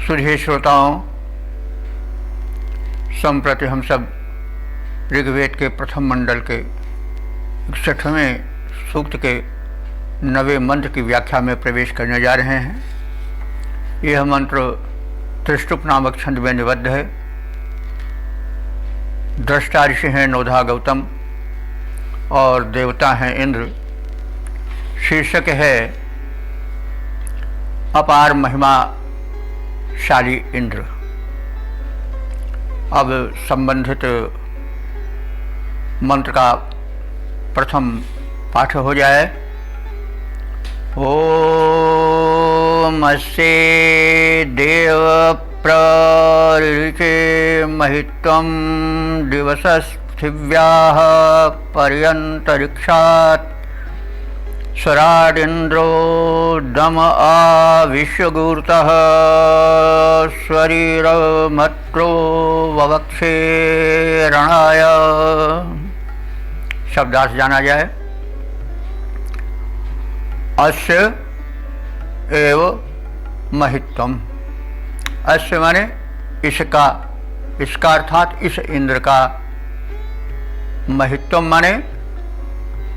सुधीर श्रोताओं, संप्रति हम सब ऋग्वेद के प्रथम मंडल के 61वें सूक्त के 9वें मंत्र की व्याख्या में प्रवेश करने जा रहे हैं। यह मंत्र त्रिष्टुप नामक छंद में निबद्ध है। दृष्टा ऋषि हैं नोधा गौतम और देवता हैं इंद्र। शीर्षक है अपार महिमाशाली इंद्र। अब संबंधित मंत्र का प्रथम पाठ हो जाए। ओम अस्ये देव प्रऋचे महित्वं दिवसस्थिव्याः पर्यन्तरिक्षात् स्वराडिन्द्रो दम आविश्वगूर्तः स्वरीरमत्रो ववक्षे रणाय। शब्दार्थ जाना जाए। अस्य एव महित्वम। अस्य माने इसका अर्थात इस इंद्र का। महित्वम माने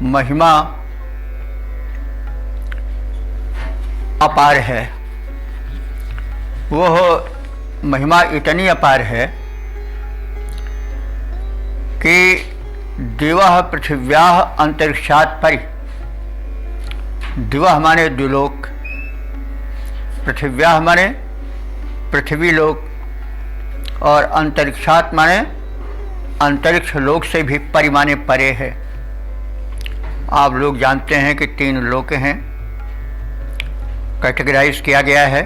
महिमा अपार है। वह महिमा इतनी अपार है कि दिवः पृथिव्याः अंतरिक्षात् परि। दिवः माने द्विलोक, पृथिव्याः माने पृथ्वी लोक और अंतरिक्षात् माने अंतरिक्ष लोक से भी परि माने परे है। आप लोग जानते हैं कि 3 लोक हैं, कैटेगराइज किया गया है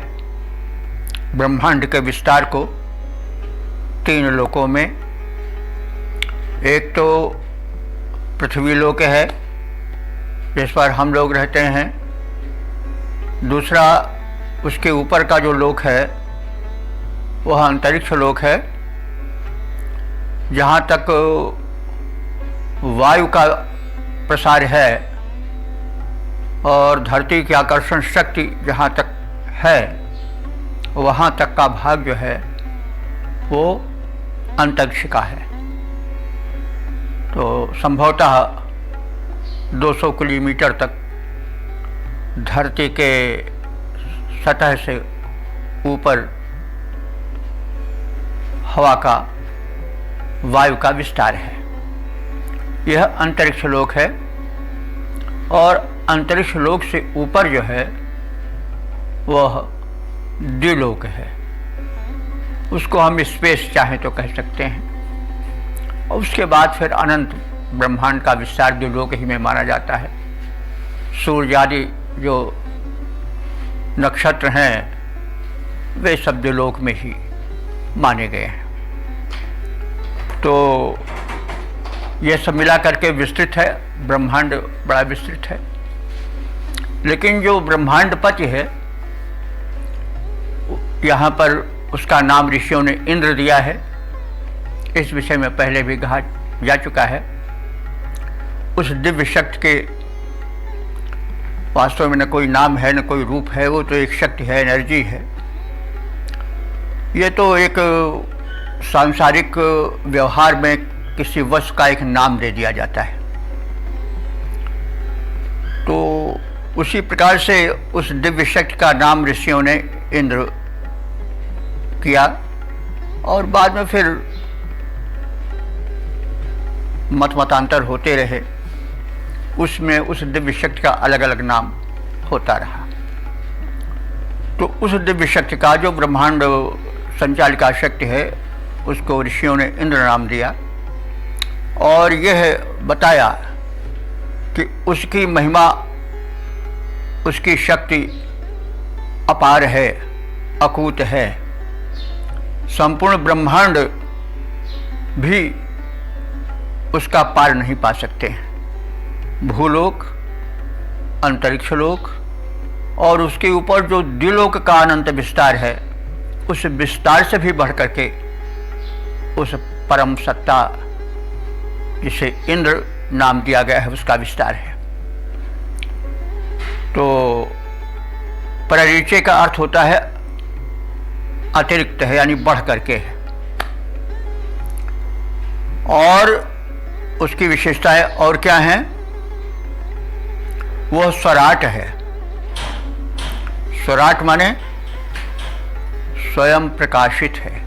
ब्रह्मांड के विस्तार को 3 लोकों में। एक तो पृथ्वी लोक है जिस पर हम लोग रहते हैं। दूसरा उसके ऊपर का जो लोक है वह अंतरिक्ष लोक है, जहाँ तक वायु का प्रसार है और धरती की आकर्षण शक्ति जहाँ तक है वहाँ तक का भाग जो है वो अंतरिक्ष का है। तो संभवतः 200 किलोमीटर तक धरती के सतह से ऊपर हवा का, वायु का विस्तार है। यह अंतरिक्ष लोक है और अंतरिक्ष लोक से ऊपर जो है वह द्विलोक है। उसको हम स्पेस चाहें तो कह सकते हैं। और उसके बाद फिर अनंत ब्रह्मांड का विस्तार द्विलोक ही में माना जाता है। सूर्य आदि जो नक्षत्र हैं वे सब द्विलोक में ही माने गए हैं। तो यह सब मिला करके विस्तृत है, ब्रह्मांड बड़ा विस्तृत है। लेकिन जो ब्रह्मांडपति है यहाँ पर उसका नाम ऋषियों ने इंद्र दिया है। इस विषय में पहले भी कहा जा चुका है। उस दिव्य शक्ति के वास्तव में न कोई नाम है न कोई रूप है, वो तो एक शक्ति है, एनर्जी है। ये तो एक सांसारिक व्यवहार में किसी वस्तु का एक नाम दे दिया जाता है। तो उसी प्रकार से उस दिव्य शक्ति का नाम ऋषियों ने इंद्र किया और बाद में फिर मतांतर होते रहे। उसमें उस दिव्य शक्ति का अलग अलग नाम होता रहा। तो उस दिव्य शक्ति का जो ब्रह्मांड संचालिका शक्ति है उसको ऋषियों ने इंद्र नाम दिया और यह बताया कि उसकी महिमा, उसकी शक्ति अपार है, अकूत है। संपूर्ण ब्रह्मांड भी उसका पार नहीं पा सकते। भूलोक, अंतरिक्ष लोक और उसके ऊपर जो द्विलोक का अनंत विस्तार है, उस विस्तार से भी बढ़ करके उस परम सत्ता जिसे इंद्र नाम दिया गया है उसका विस्तार है। तो परिचय का अर्थ होता है अतिरिक्त है, यानी बढ़ करके है। और उसकी विशेषताएं और क्या हैं? वह स्वराट है। स्वराट माने स्वयं प्रकाशित है।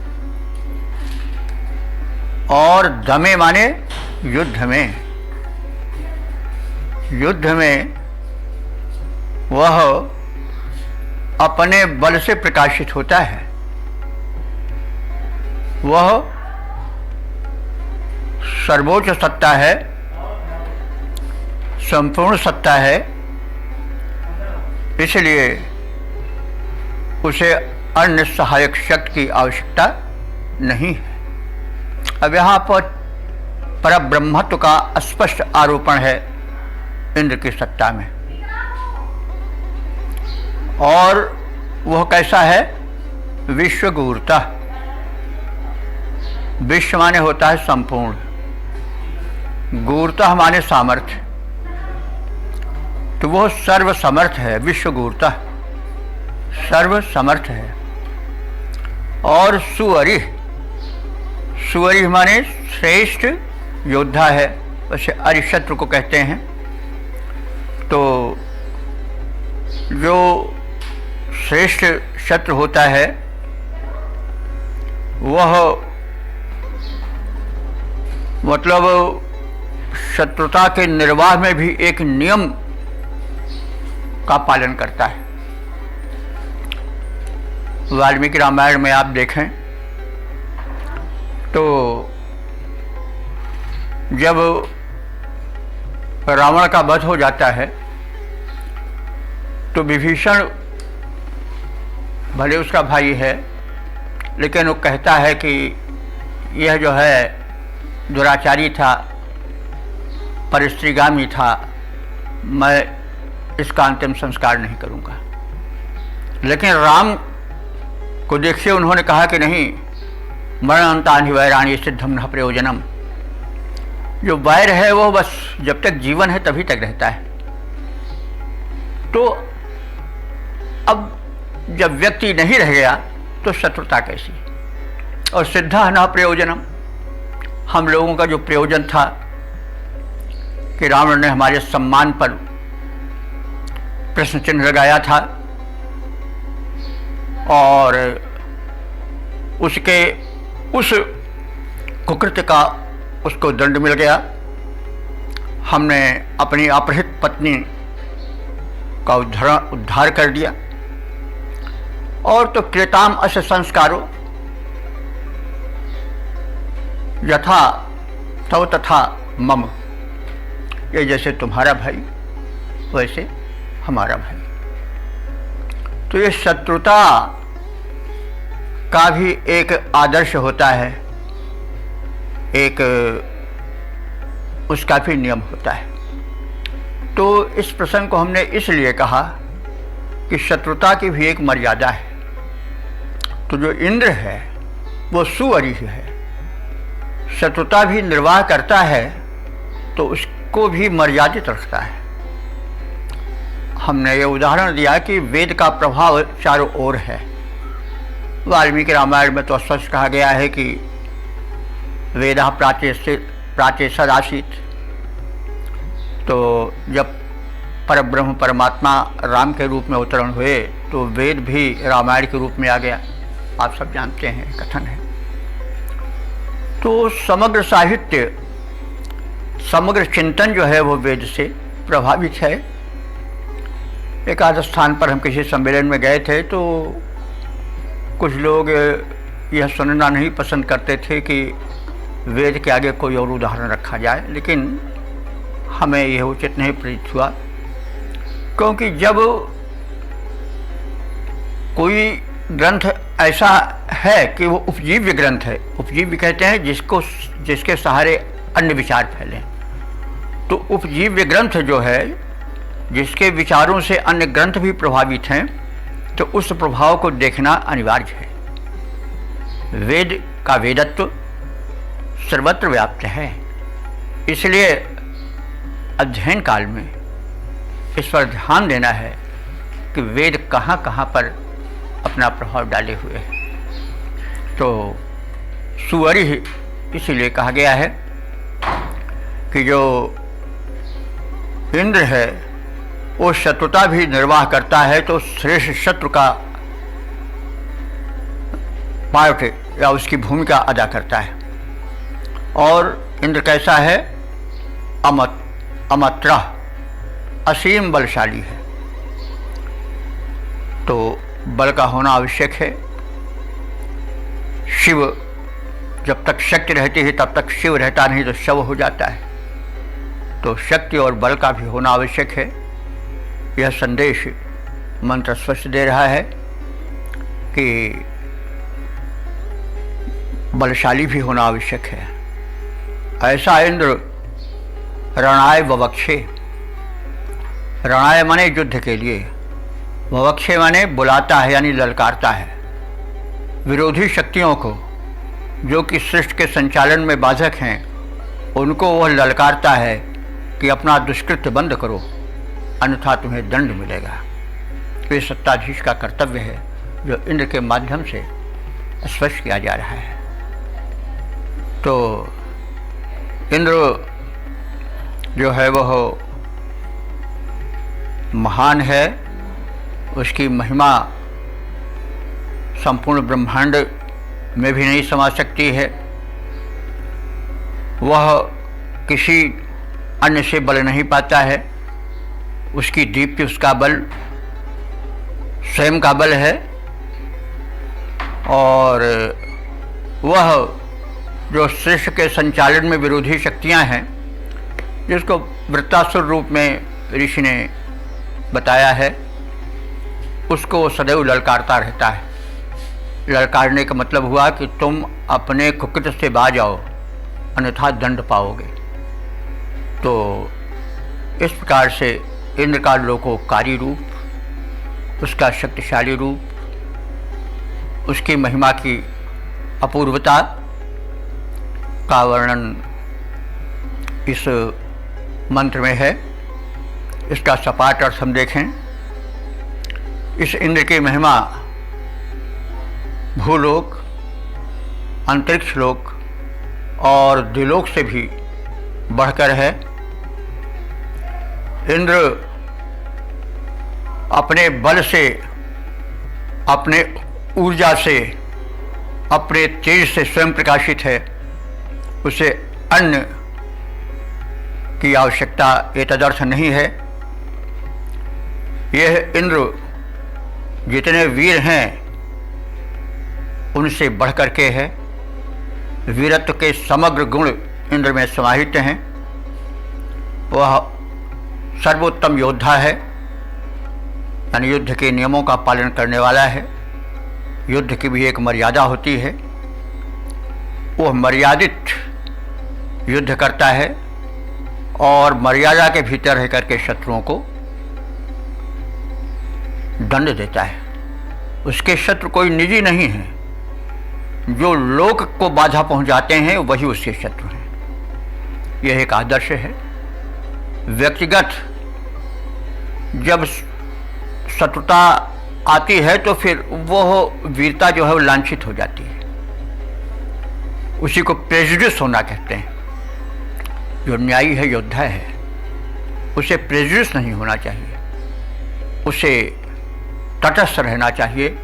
और दमे माने युद्ध में। युद्ध में वह अपने बल से प्रकाशित होता है। वह सर्वोच्च सत्ता है, संपूर्ण सत्ता है, इसलिए उसे अन्य सहायक शक्ति की आवश्यकता नहीं है। अब यहाँ पर परब्रह्मत्व का स्पष्ट आरोपण है इंद्र की सत्ता में। और वह कैसा है? विश्वगूर्ता। विश्व माने होता है संपूर्ण, गूर्ता माने सामर्थ्य, तो वह सर्वसमर्थ है। विश्वगूर्ता सर्वसमर्थ है। और सुअरिह, सुअरिह माने श्रेष्ठ योद्धा है, वैसे अरिशत्रु को कहते हैं। तो जो श्रेष्ठ शत्रु होता है वह मतलब शत्रुता के निर्वाह में भी एक नियम का पालन करता है। वाल्मीकि रामायण में आप देखें तो जब रावण का वध हो जाता है तो विभीषण भले उसका भाई है, लेकिन वो कहता है कि यह जो है दुराचारी था, परिस्त्रीगामी था, मैं इसका अंतिम संस्कार नहीं करूंगा। लेकिन राम को देखिए, उन्होंने कहा कि नहीं, मरणंतानि वैराणि सिद्धम न प्रयोजनम। जो वैर है वो बस जब तक जीवन है तभी तक रहता है। तो अब जब व्यक्ति नहीं रह गया तो शत्रुता कैसी? और सिद्धा न प्रयोजनम, हम लोगों का जो प्रयोजन था कि रावण ने हमारे सम्मान पर प्रश्न चिन्ह लगाया था और उसके उस कुकृत्य का उसको दंड मिल गया। हमने अपनी अपहृत पत्नी का उद्धार कर दिया। और तो कृताम अश संस्कारो यथा तव तथा मम, ये जैसे तुम्हारा भाई वैसे हमारा भाई। तो ये शत्रुता का भी एक आदर्श होता है, एक उसका भी नियम होता है। तो इस प्रसंग को हमने इसलिए कहा कि शत्रुता की भी एक मर्यादा है। तो जो इंद्र है वो सुअरिह है, शत्रुता भी निर्वाह करता है तो उसको भी मर्यादित रखता है। हमने ये उदाहरण दिया कि वेद का प्रभाव चारों ओर है। वाल्मीकि रामायण में तो स्पष्ट कहा गया है कि वेदः प्राचे सदासीत। तो जब परब्रह्म परमात्मा राम के रूप में अवतरण हुए तो वेद भी रामायण के रूप में आ गया। आप सब जानते हैं, कथन है। तो समग्र साहित्य, समग्र चिंतन जो है वो वेद से प्रभावित है। एक आध स्थान पर हम किसी सम्मेलन में गए थे तो कुछ लोग यह सुनना नहीं पसंद करते थे कि वेद के आगे कोई और उदाहरण रखा जाए, लेकिन हमें यह उचित नहीं प्रतीत हुआ। क्योंकि जब कोई ग्रंथ ऐसा है कि वो उपजीव्य ग्रंथ है, उपजीव्य कहते हैं जिसके सहारे अन्य विचार फैलें, तो उपजीव्य ग्रंथ जो है जिसके विचारों से अन्य ग्रंथ भी प्रभावित हैं, तो उस प्रभाव को देखना अनिवार्य है। वेद का वेदत्व सर्वत्र व्याप्त है, इसलिए अध्ययन काल में इस पर ध्यान देना है कि वेद कहाँ कहाँ पर अपना प्रभाव डाले हुए हैं। तो सुअरि इसीलिए कहा गया है कि जो इंद्र है वो शत्रुता भी निर्वाह करता है तो श्रेष्ठ शत्रु का पार्ट या उसकी भूमिका अदा करता है। और इंद्र कैसा है? अमत्र, असीम बलशाली है। तो बल का होना आवश्यक है। शिव जब तक शक्ति रहती है तब तक शिव रहता नहीं तो शव हो जाता है। तो शक्ति और बल का भी होना आवश्यक है। यह संदेश मंत्र स्पष्ट दे रहा है कि बलशाली भी होना आवश्यक है। ऐसा इंद्र रणाय ववक्षे, रणाय माने युद्ध के लिए, ववक्षे माने बुलाता है यानी ललकारता है। विरोधी शक्तियों को जो कि सृष्टि के संचालन में बाधक हैं उनको वह ललकारता है कि अपना दुष्कृत्य बंद करो अन्यथा तुम्हें दंड मिलेगा। तो ये सत्ताधीश का कर्तव्य है जो इंद्र के माध्यम से स्पष्ट किया जा रहा है। तो इंद्र जो है वह महान है, उसकी महिमा संपूर्ण ब्रह्मांड में भी नहीं समा सकती है। वह किसी अन्य से बल नहीं पाता है। उसकी दीप्ति, उसका बल स्वयं का बल है। और वह जो सृष्टि के संचालन में विरोधी शक्तियां हैं, जिसको वृत्तासुर रूप में ऋषि ने बताया है, उसको वो सदैव ललकारता रहता है। ललकारने का मतलब हुआ कि तुम अपने कुकृत्य से बाज आओ अन्यथा दंड पाओगे। तो इस प्रकार से इंद्र का लोकोपकारी रूप, उसका शक्तिशाली रूप, उसकी महिमा की अपूर्वता का वर्णन इस मंत्र में है। इसका सपाट अर्थ हम देखें। इस इंद्र की महिमा भूलोक, अंतरिक्ष लोक और द्विलोक से भी बढ़कर है। इंद्र अपने बल से, अपने ऊर्जा से, अपने तेज से स्वयं प्रकाशित है। उसे अन्न की आवश्यकता ये तदर्थ नहीं है। यह इंद्र जितने वीर हैं उनसे बढ़कर के है। वीरत्व के समग्र गुण इंद्र में समाहित हैं। वह सर्वोत्तम योद्धा है, यानी युद्ध के नियमों का पालन करने वाला है। युद्ध की भी एक मर्यादा होती है। वह मर्यादित युद्ध करता है और मर्यादा के भीतर रह करके शत्रुओं को दंड देता है। उसके शत्रु कोई निजी नहीं है। जो लोक को बाधा पहुंचाते हैं वही उसके शत्रु हैं। यह एक आदर्श है। व्यक्तिगत जब शत्रुता आती है तो फिर वह वीरता जो है वो लांछित हो जाती है। उसी को प्रेजुडिस होना कहते हैं। जो न्यायी है, योद्धा है, उसे प्रेजुडिस नहीं होना चाहिए। उसे तटस्थ रहना चाहिए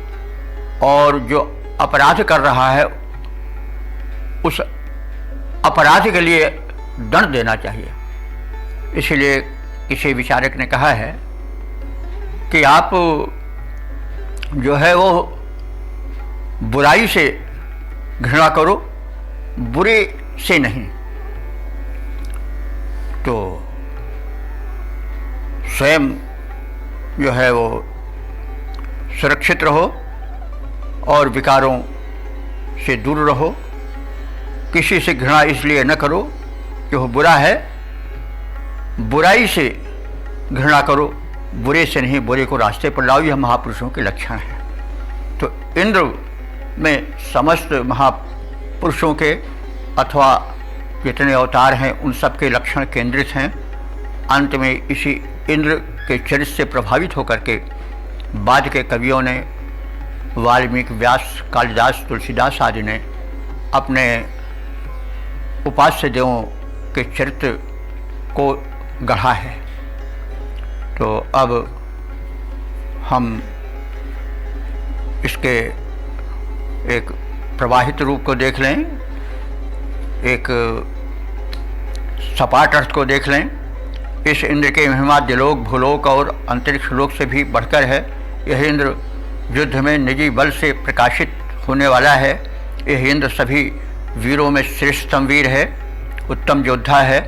और जो अपराध कर रहा है उस अपराध के लिए दंड देना चाहिए। इसीलिए किसी विचारक ने कहा है कि आप जो है वो बुराई से घृणा करो, बुरे से नहीं। तो स्वयं जो है वो सुरक्षित रहो और विकारों से दूर रहो। किसी से घृणा इसलिए न करो कि वो बुरा है, बुराई से घृणा करो, बुरे से नहीं। बुरे को रास्ते पर लाओ। यह महापुरुषों के लक्षण है। तो इंद्र में समस्त महापुरुषों के अथवा जितने अवतार हैं उन सब के लक्षण केंद्रित हैं। अंत में इसी इंद्र के चरित्र से प्रभावित होकर के बाद के कवियों ने वाल्मीकि, व्यास, कालिदास, तुलसीदास आदि ने अपने उपास्य देवों के चरित्र को गढ़ा है। तो अब हम इसके एक प्रवाहित रूप को देख लें, एक सपाट अर्थ को देख लें। इस इंद्र के महिमा दिलोक, भूलोक और अंतरिक्ष लोक से भी बढ़कर है। यह इंद्र युद्ध में निजी बल से प्रकाशित होने वाला है। यह इंद्र सभी वीरों में श्रेष्ठतम वीर है, उत्तम योद्धा है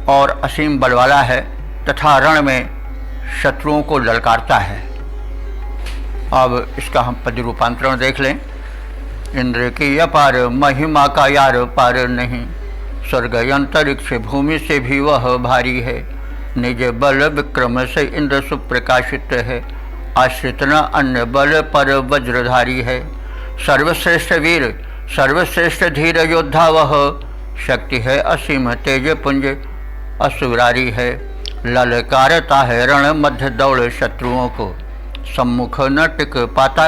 और असीम बल वाला है तथा रण में शत्रुओं को ललकारता है। अब इसका हम पद रूपांतरण देख लें। इंद्र की अपार महिमा का यार पार नहीं, स्वर्ग अंतरिक्ष भूमि से भी वह भारी है। निज बल विक्रम से इंद्र सुप्रकाशित है, आश्रित न अन्य बल पर वज्रधारी है। सर्वश्रेष्ठ वीर सर्वश्रेष्ठ धीर योद्धा वह, शक्ति है असीम तेज पुंज असुरारी है। ललकारता है रण मध्य दौड़ शत्रुओं को, सम्मुख न टिक पाता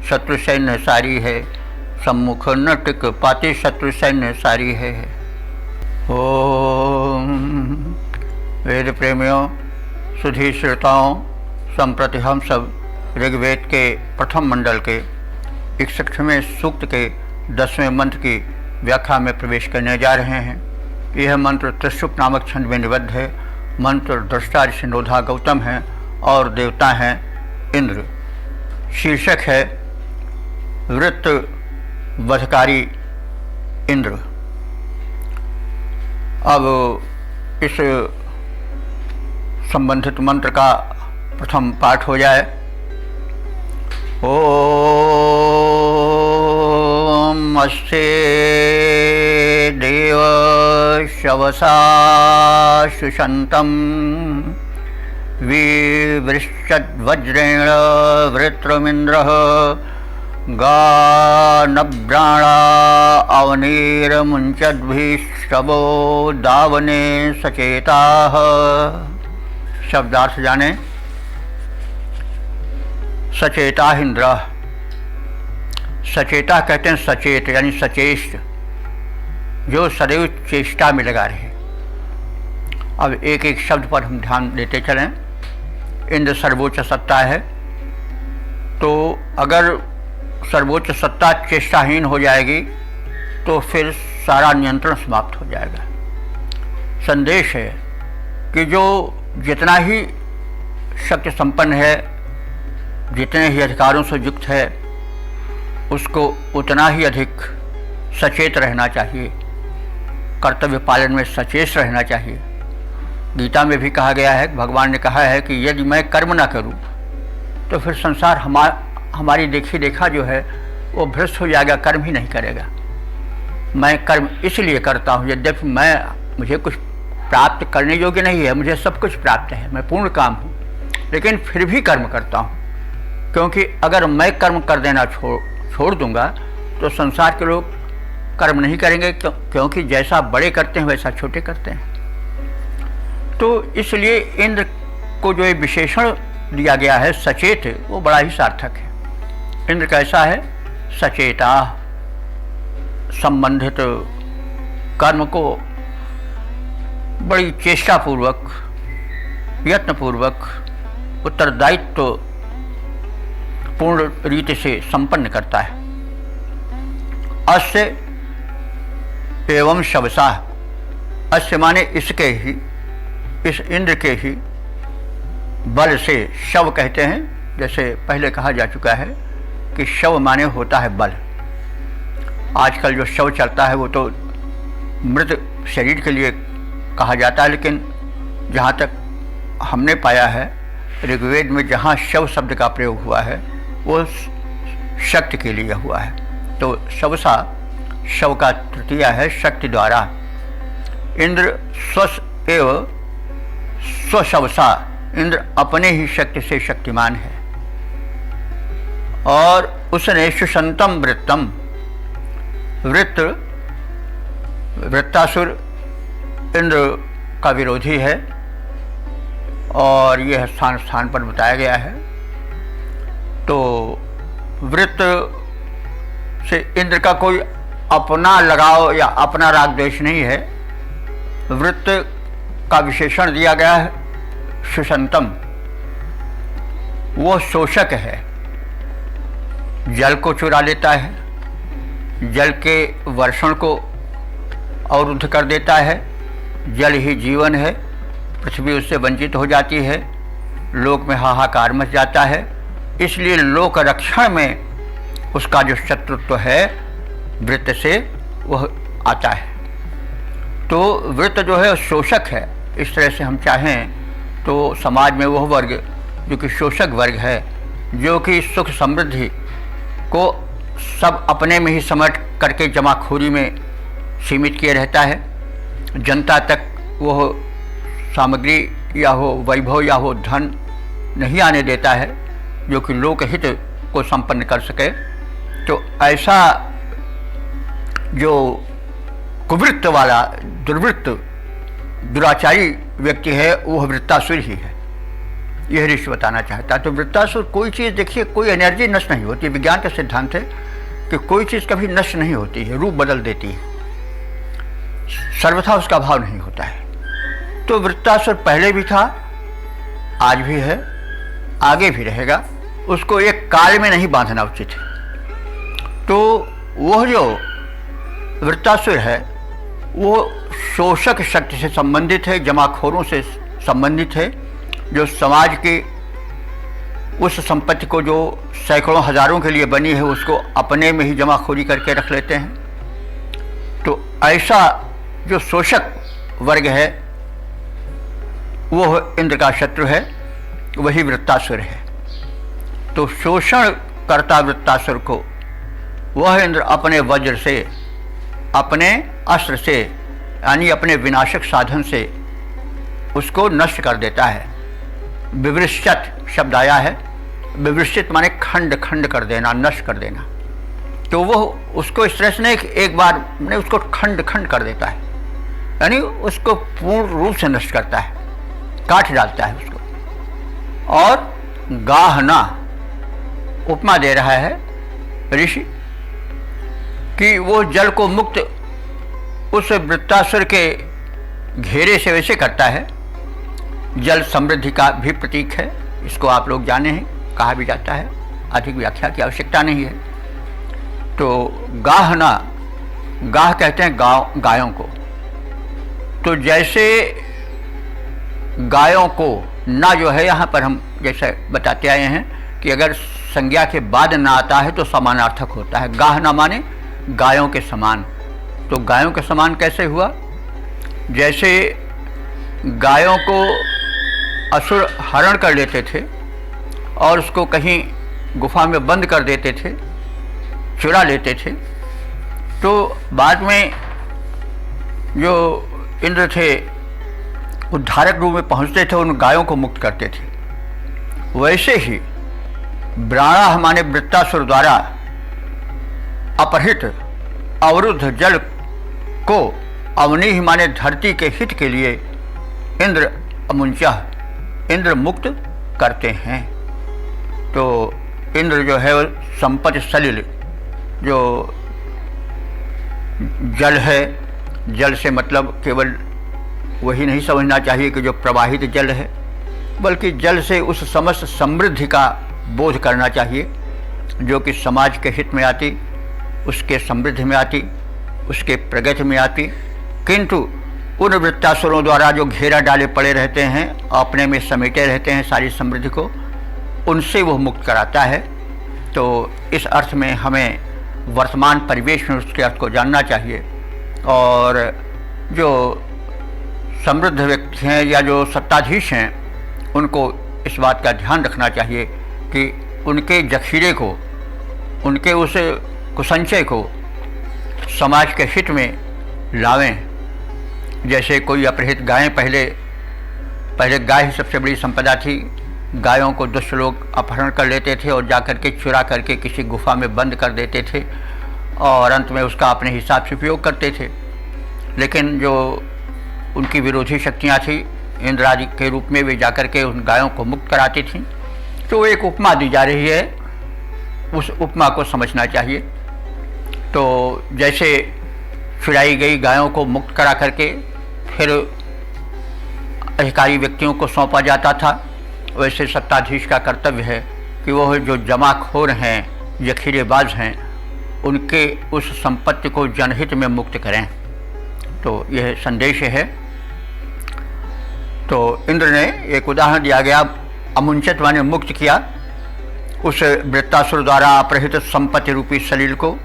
शत्रु सैन्य सारी है। सम्मुख न टिक पाती शत्रु सैन्य सारी है। ओम वेद प्रेमियों, सुधी श्रोताओं, संप्रति हम सब ऋग्वेद के प्रथम मंडल के 61वें सूक्त के 10वें मंत्र की व्याख्या में प्रवेश करने जा रहे हैं। यह मंत्र त्रिशुप नामक छंद में निबद्ध है। मंत्र दृष्टा ऋषि नोधा गौतम हैं और देवता हैं इंद्र। शीर्षक है वृत्त वधकारी इंद्र। अब इस संबंधित मंत्र का प्रथम पाठ हो जाए। ओम अस्ते देव शवसा सुशंतम विवृश्चद्वज्रेण वृत्रमिन्द्रः गानभ्राणा अवनीरमुञ्चद्भिश्रवो दावने सचेताः। शब्दार्थ जाने। सचेता इंद्र, सचेता कहते हैं सचेत यानी सचेष्ट, जो सदैव चेष्टा में लगा रहे। अब एक एक शब्द पर हम ध्यान देते चलें। इंद्र सर्वोच्च सत्ता है, तो अगर सर्वोच्च सत्ता चेष्टाहीन हो जाएगी तो फिर सारा नियंत्रण समाप्त हो जाएगा। संदेश है कि जो जितना ही शक्ति संपन्न है, जितने ही अधिकारों से युक्त है, उसको उतना ही अधिक सचेत रहना चाहिए, कर्तव्य पालन में सचेत रहना चाहिए। गीता में भी कहा गया है, भगवान ने कहा है कि यदि मैं कर्म ना करूं तो फिर संसार हमारी देखी देखा जो है वो भ्रष्ट हो जाएगा, कर्म ही नहीं करेगा। मैं कर्म इसलिए करता हूँ, यद्यपि मुझे कुछ प्राप्त करने योग्य नहीं है, मुझे सब कुछ प्राप्त है, मैं पूर्ण काम हूँ, लेकिन फिर भी कर्म करता हूँ। क्योंकि अगर मैं कर्म कर देना छोड़ दूंगा तो संसार के लोग कर्म नहीं करेंगे, क्योंकि जैसा बड़े करते हैं वैसा छोटे करते हैं। तो इसलिए इंद्र को जो ये विशेषण दिया गया है सचेत, वो बड़ा ही सार्थक है। इंद्र कैसा है? सचेता, संबंधित कर्म को बड़ी चेष्टापूर्वक, यत्नपूर्वक, उत्तरदायित्व पूर्ण रीति से संपन्न करता है। अस्य एवं शवसा, अस्य माने इसके ही, इस इंद्र के ही बल से, शव कहते हैं, जैसे पहले कहा जा चुका है कि शव माने होता है बल। आजकल जो शव चलता है वो तो मृत शरीर के लिए कहा जाता है, लेकिन जहाँ तक हमने पाया है ऋग्वेद में जहाँ शव शब्द का प्रयोग हुआ है वो शक्ति के लिए हुआ है। तो शवसा शव का तृतीया है, शक्ति द्वारा। इंद्र स्वशवसा, इंद्र अपने ही शक्ति से शक्तिमान है। और उसने सुशंतम वृत्तम, वृत्तासुर इंद्र का विरोधी है और यह स्थान स्थान पर बताया गया है। तो वृत्त से इंद्र का कोई अपना लगाव या अपना राग द्वेष नहीं है। वृत्त का विशेषण दिया गया है सुषंतम, वो शोषक है, जल को चुरा लेता है, जल के वर्षण को अवरुद्ध कर देता है। जल ही जीवन है, पृथ्वी उससे वंचित हो जाती है, लोक में हाहाकार मच जाता है। इसलिए लोक रक्षण में उसका जो शत्रुत्व है वृत्त से वह आता है। तो वृत्त जो है शोषक है। इस तरह से हम चाहें तो समाज में वह वर्ग जो कि शोषक वर्ग है, जो कि सुख समृद्धि को सब अपने में ही समेट करके जमाखोरी में सीमित किए रहता है, जनता तक वह सामग्री या हो वैभव या हो धन नहीं आने देता है जो कि लोकहित को संपन्न कर सके। तो ऐसा जो कुवृत्त वाला दुर्वृत्त दुराचारी व्यक्ति है वह वृत्तासुर ही है, यह ऋषि बताना चाहता है। तो वृत्तासुर कोई चीज़, देखिए, कोई एनर्जी नष्ट नहीं होती। विज्ञान का सिद्धांत है कि कोई चीज़ कभी नष्ट नहीं होती है, रूप बदल देती है, सर्वथा उसका भाव नहीं होता है। तो वृत्तासुर पहले भी था, आज भी है, आगे भी रहेगा। उसको एक काल में नहीं बांधना उचित है। तो वह जो वृत्तासुर है वो शोषक शक्ति से संबंधित है, जमाखोरों से संबंधित है, जो समाज की उस संपत्ति को जो सैकड़ों हजारों के लिए बनी है उसको अपने में ही जमाखोरी करके रख लेते हैं। तो ऐसा जो शोषक वर्ग है वो इंद्र का शत्रु है, वही वृत्तासुर है। तो शोषण करता वृत्तासुर को वह इंद्र अपने वज्र से, अपने अस्त्र से, यानी अपने विनाशक साधन से उसको नष्ट कर देता है। विवृश्चित शब्द आया है, विवृश्चित माने खंड खंड कर देना, नष्ट कर देना। तो वह उसको इस तरह से नहीं एक बार में उसको खंड खंड कर देता है, यानी उसको पूर्ण रूप से नष्ट करता है, काट डालता है उसको। और गाहना उपमा दे रहा है ऋषि कि वो जल को मुक्त उस वृत्तासुर के घेरे से वैसे करता है। जल समृद्धि का भी प्रतीक है, इसको आप लोग जाने हैं, कहा भी जाता है, अधिक व्याख्या की आवश्यकता नहीं है। तो गाहना, गाह कहते हैं गायों को। तो जैसे गायों को ना जो है यहाँ पर हम जैसे बताते आए हैं कि अगर संज्ञा के बाद ना आता है तो समानार्थक होता है। गाहना माने गायों के समान। तो गायों के समान कैसे हुआ? जैसे गायों को असुर हरण कर लेते थे और उसको कहीं गुफा में बंद कर देते थे, चुरा लेते थे, तो बाद में जो इंद्र थे उद्धारक रूप में पहुंचते थे, उन गायों को मुक्त करते थे। वैसे ही ब्राणा माने वृत्तासुर द्वारा अपहृत अवरुद्ध जल को अवनी माने धरती के हित के लिए इंद्र अमुंचः, इंद्र मुक्त करते हैं। तो इंद्र जो है संपत्ति सलिल जो जल है, जल से मतलब केवल वही नहीं समझना चाहिए कि जो प्रवाहित जल है, बल्कि जल से उस समस्त समृद्धि का बोध करना चाहिए जो कि समाज के हित में आती, उसके समृद्धि में आती, उसके प्रगति में आती। किंतु उन वृत्तासुरों द्वारा जो घेरा डाले पड़े रहते हैं, अपने में समेटे रहते हैं सारी समृद्धि को, उनसे वो मुक्त कराता है। तो इस अर्थ में हमें वर्तमान परिवेश में उसके अर्थ को जानना चाहिए। और जो समृद्ध व्यक्ति हैं या जो सत्ताधीश हैं, उनको इस बात का ध्यान रखना चाहिए कि उनके जखीरे को, उनके उस कुसंचय को समाज के हित में लावें। जैसे कोई अपहृत गायें, पहले गाय ही सबसे बड़ी संपदा थी। गायों को दुष्ट लोग अपहरण कर लेते थे और जाकर के चुरा करके किसी गुफा में बंद कर देते थे और अंत में उसका अपने हिसाब से उपयोग करते थे। लेकिन जो उनकी विरोधी शक्तियाँ थी इंद्र आदि के रूप में, वे जाकर के उन गायों को मुक्त कराती थीं। तो एक उपमा दी जा रही है उस उपमा को समझना चाहिए। तो जैसे चुराई गई गायों को मुक्त करा करके फिर अधिकारी व्यक्तियों को सौंपा जाता था, वैसे सत्ताधीश का कर्तव्य है कि वह जो जमाखोर हैं, जखीरेबाज हैं, उनके उस संपत्ति को जनहित में मुक्त करें। तो यह संदेश है। तो इंद्र ने एक उदाहरण दिया गया, अमुंचत माने मुक्त किया उस वृत्तासुर द्वारा अपहृत संपत्ति रूपी सलील को,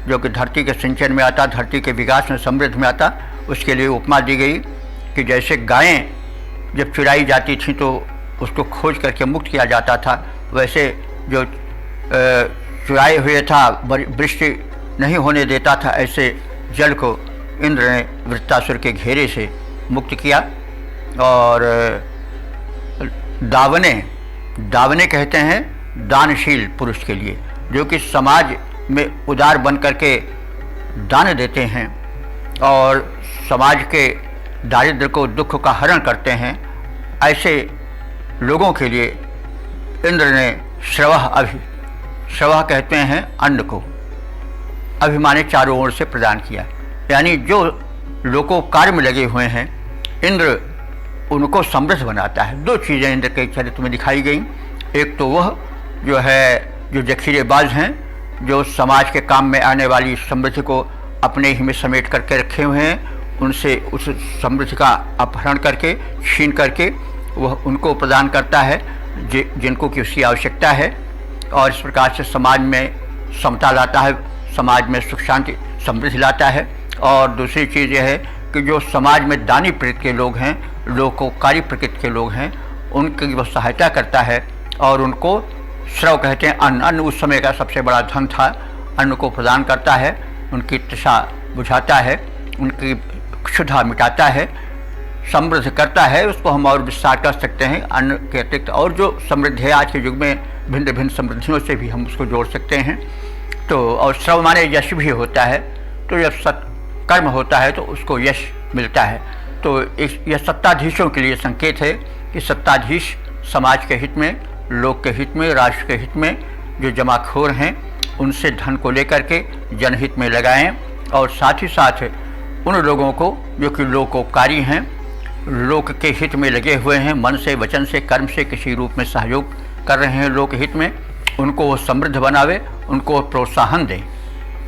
जो कि धरती के सिंचन में आता, धरती के विकास में, समृद्धि में आता। उसके लिए उपमा दी गई कि जैसे गायें जब चुराई जाती थी तो उसको खोज करके मुक्त किया जाता था, वैसे जो चुराए हुए था, वृष्टि नहीं होने देता था, ऐसे जल को इंद्र ने वृत्तासुर के घेरे से मुक्त किया। और दावने कहते हैं दानशील पुरुष के लिए, जो कि समाज में उदार बन करके दान देते हैं और समाज के दारिद्र्य को, दुख का हरण करते हैं। ऐसे लोगों के लिए इंद्र ने श्रवः कहते हैं अन्न को, अभिमाने चारों ओर से प्रदान किया। यानी जो लोगों कार्य में लगे हुए हैं, इंद्र उनको समृद्ध बनाता है। दो चीज़ें इंद्र के चरित्र में दिखाई गई। एक तो वह जो जखीरेबाज हैं, जो समाज के काम में आने वाली समृद्धि को अपने ही में समेट करके रखे हुए हैं, उनसे उस समृद्धि का अपहरण करके, छीन करके वह उनको प्रदान करता है जिनको कि उसकी आवश्यकता है। और इस प्रकार से समाज में समता लाता है, समाज में सुख शांति समृद्धि लाता है। और दूसरी चीज़ यह है कि जो समाज में दानी प्रकृति के लोग हैं, लोकोकारी प्रकृति के लोग हैं, उनकी वह सहायता करता है और उनको श्रव कहते हैं अन्न। अन्न उस समय का सबसे बड़ा धन था। अन्न को प्रदान करता है, उनकी तृषा बुझाता है, उनकी क्षुधा मिटाता है, समृद्ध करता है। उसको हम और विस्तार कर सकते हैं। अन्न के अतिरिक्त और जो समृद्धि है आज के युग में, भिन्न भिन्न समृद्धियों से भी हम उसको जोड़ सकते हैं। तो और श्रव माने यश भी होता है। तो जब सत्कर्म होता है तो उसको यश मिलता है। तो यह सत्ताधीशों के लिए संकेत है कि सत्ताधीश समाज के हित में, लोक के हित में, राष्ट्र के हित में जो जमाखोर हैं उनसे धन को लेकर के जनहित में लगाएं। और साथ ही साथ उन लोगों को जो कि लोकोपकारी हैं, लोक के हित में लगे हुए हैं, मन से, वचन से, कर्म से किसी रूप में सहयोग कर रहे हैं लोक हित में, उनको वो समृद्ध बनावे, उनको प्रोत्साहन दें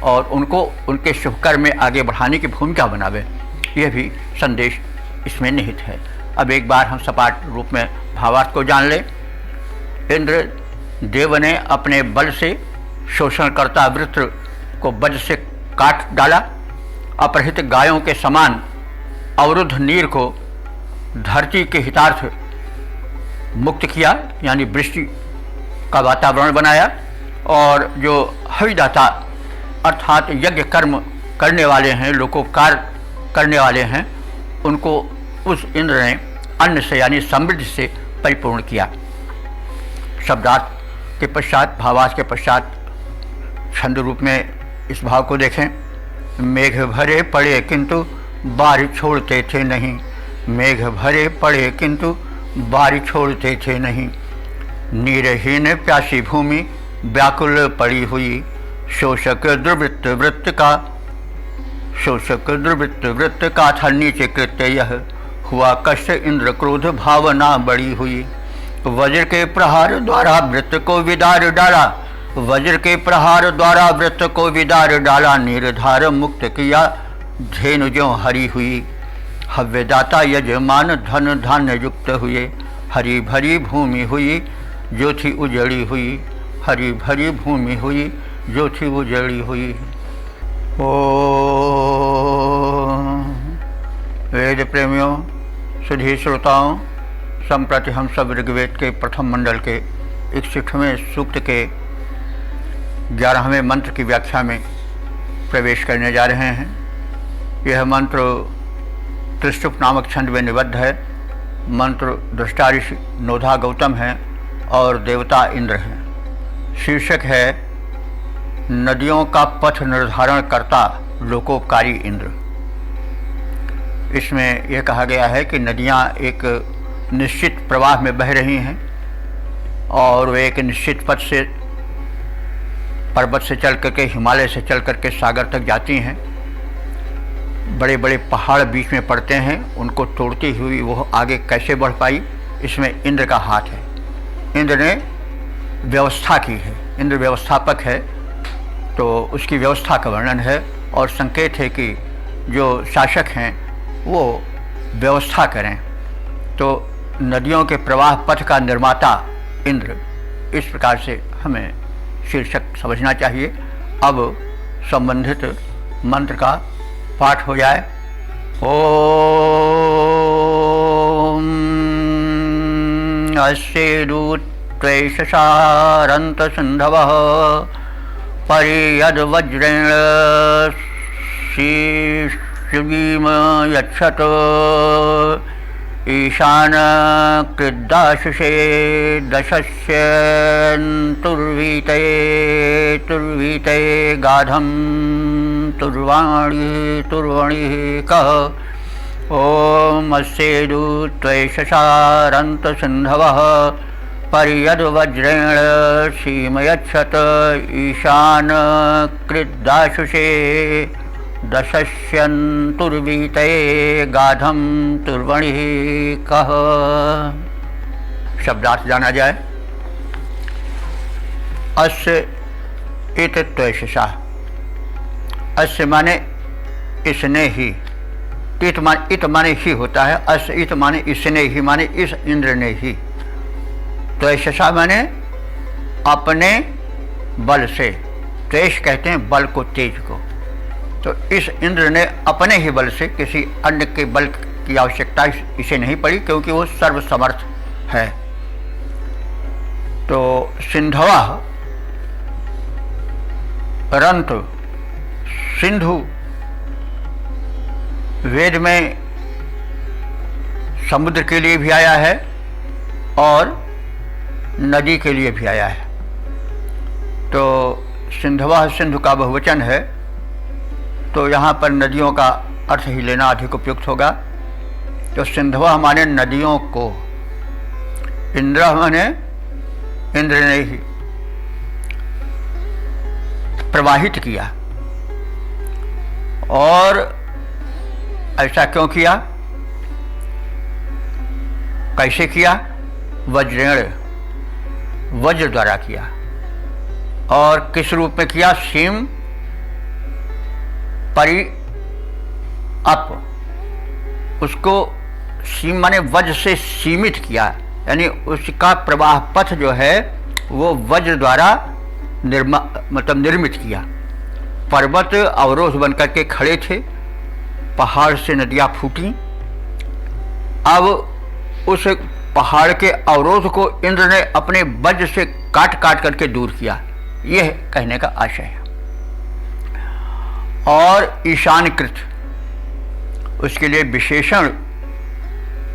और उनको उनके शुभ कर्म में आगे बढ़ाने की भूमिका बनावे। यह भी संदेश इसमें निहित है। अब एक बार हम सपाट रूप में भावार्थ को जान लें। इंद्र देव ने अपने बल से शोषणकर्ता वृत्र को वज्र से काट डाला। अपहृत गायों के समान अवरुद्ध नीर को धरती के हितार्थ मुक्त किया, यानी वृष्टि का वातावरण बनाया। और जो हविदाता अर्थात यज्ञ कर्म करने वाले हैं, लोकोपकार करने वाले हैं, उनको उस इंद्र ने अन्न से यानी समृद्धि से परिपूर्ण किया। शब्दार्थ के पश्चात, भावार्थ के पश्चात छंद रूप में इस भाव को देखें। मेघ भरे पड़े किंतु बारिश छोड़ते थे नहीं, मेघ भरे पड़े किंतु बारिश छोड़ते थे नहीं। नीरहीन प्यासी भूमि व्याकुल पड़ी हुई, शोषक दुर्वृत्त वृत्त का था नीचे कृत्य यह, हुआ कष्ट इंद्र क्रोध भावना बड़ी हुई। वज्र के प्रहार द्वारा वृत्त को विदार डाला, वज्र के प्रहार द्वारा वृत्त को विदार डाला। निर्धार मुक्त किया धेनु ज्यों हरी हुई, हव्यदाता यजमान धन धान्य युक्त हुए। हरी भरी भूमि हुई जो थी उजड़ी हुई, हरी भरी भूमि हुई जो थी उजड़ी हुई। ओ वेद प्रेमियों, सुधी श्रोताओं, संप्रति हम सब ऋग्वेद के प्रथम मंडल के 61वें सूक्त के 11वें मंत्र की व्याख्या में प्रवेश करने जा रहे हैं। यह मंत्र त्रिष्टुप नामक छंद में निबद्ध है। मंत्र दृष्टा ऋषि नोधा गौतम है और देवता इंद्र है। शीर्षक है नदियों का पथ निर्धारण करता लोकोपकारी इंद्र। इसमें यह कहा गया है कि नदियाँ एक निश्चित प्रवाह में बह रही हैं और वे एक निश्चित पथ से पर्वत से चल करके, हिमालय से चल करके सागर तक जाती हैं। बड़े बड़े पहाड़ बीच में पड़ते हैं, उनको तोड़ती हुई वो आगे कैसे बढ़ पाई, इसमें इंद्र का हाथ है। इंद्र ने व्यवस्था की है, इंद्र व्यवस्थापक है, तो उसकी व्यवस्था का वर्णन है और संकेत है कि जो शासक हैं वो व्यवस्था करें। तो नदियों के प्रवाह पथ का निर्माता इंद्र, इस प्रकार से हमें शीर्षक समझना चाहिए। अब संबंधित मंत्र का पाठ हो जाए। ओम अस्येदुत्वैषसारन्त सिन्धवः परियद्वज्रेण शीर्षवीम यच्छत ईशान कृद्दाशुषे दशस्यन्तुर्वीते तुर्वीते गाधं तुर्वाणी कः ओम अस्येदुत्वैषसारन्त सिन्धवः परियद्वज्रेण सीमयच्छत ईशान कृद्दाशुषे दशस्यन्तुर्वीते गाधं तुर्वणिः कः। शब्दार्थ जाना जाए। अस्य इत्त्वैषसा, अस्य माने इसने ही, इत माने ही होता है, अस्य इत माने इसने ही, माने इस इंद्र ने ही। त्वैषसा माने अपने बल से, त्वेष कहते हैं बल को, तेज को। तो इस इंद्र ने अपने ही बल से, किसी अन्य के बल की आवश्यकता इसे नहीं पड़ी, क्योंकि वो सर्वसमर्थ है। तो सिंधवा रंत, सिंधु वेद में समुद्र के लिए भी आया है और नदी के लिए भी आया है। तो सिंधवा सिंधु का बहुवचन है, तो यहाँ पर नदियों का अर्थ ही लेना अधिक उपयुक्त होगा। तो सिंधवा माने नदियों को, इंद्र माने इंद्र ने ही प्रवाहित किया। और ऐसा क्यों किया, कैसे किया? वज्रेण, वज्र द्वारा किया। और किस रूप में किया? सीम परि अप, उसको सीम माने वज्र से सीमित किया, यानी उसका प्रवाह पथ जो है वो वज्र द्वारा निर्मित किया। पर्वत अवरोध बनकर के खड़े थे, पहाड़ से नदियाँ फूटी। अब उस पहाड़ के अवरोध को इंद्र ने अपने वज्र से काट काट करके दूर किया, यह कहने का आशय है। और ईशानकृत, उसके लिए विशेषण